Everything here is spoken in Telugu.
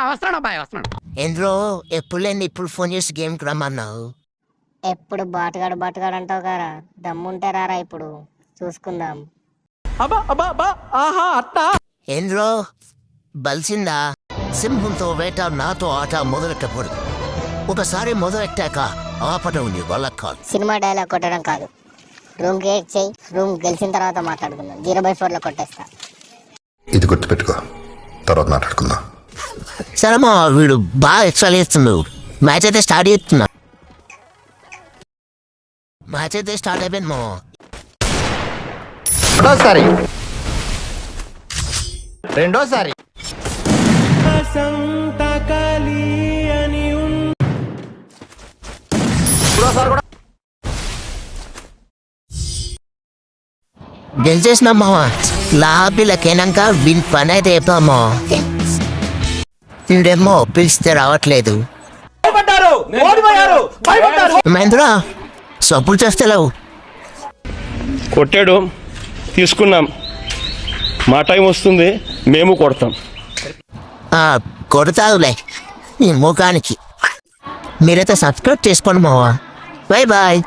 వస్తున్నాను అబ్బాయి వస్తున్నాను. ఎందులో ఎప్పుడు లేని ఇప్పుడు ఫోన్ చేసి గేమ్కి రమ్మన్నావు? ఎప్పుడు బాటుగాడు అంటావు గారా, దమ్ముంటే రారా ఇప్పుడు చూసుకుందాం. ఎందులో బలిసిందా? సింహంతో వేట నాతో ఆట మొదలెట్టకూడదు. ఒకసారి మొదలెట్టాక ఆపడం నీ వల్ల కాదు. సినిమా డైలాగ్ కొట్టడం కాదు, రూమ్ గేట్ చేయి, రూమ్ గెలిచిన తర్వాత మాట్లాడుకుందాం. 0/4 లో కొట్టేస్తా. ఇది గుర్తుపెట్టుకో, తర్వాత మాట్లాడుకుందాం. సరే మా వీడు బాగా ఎక్స్ట్రా చేస్తున్నాడు. మ్యాచ్ అయితే స్టార్ట్ చేస్తున్నా. మ్యాచ్ అయితే స్టార్ట్ అయిపోయింది మా. రెండోసారి రెండోసారి గెలిచేసిన మావా. లాబీలకైనాక వీని పని అయితే అయిపోమా. వీడేమో పిలిస్తే రావట్లేదు. మహేంద్ర సపోర్ట్ చేస్తలేవు. కొట్టాడు, తీసుకున్నాం. మా టైం వస్తుంది, మేము కొడతాం. కొడతావులే ఈ ముఖానికి. మీరైతే సబ్స్క్రైబ్ చేసుకోండి మావా. Bye bye.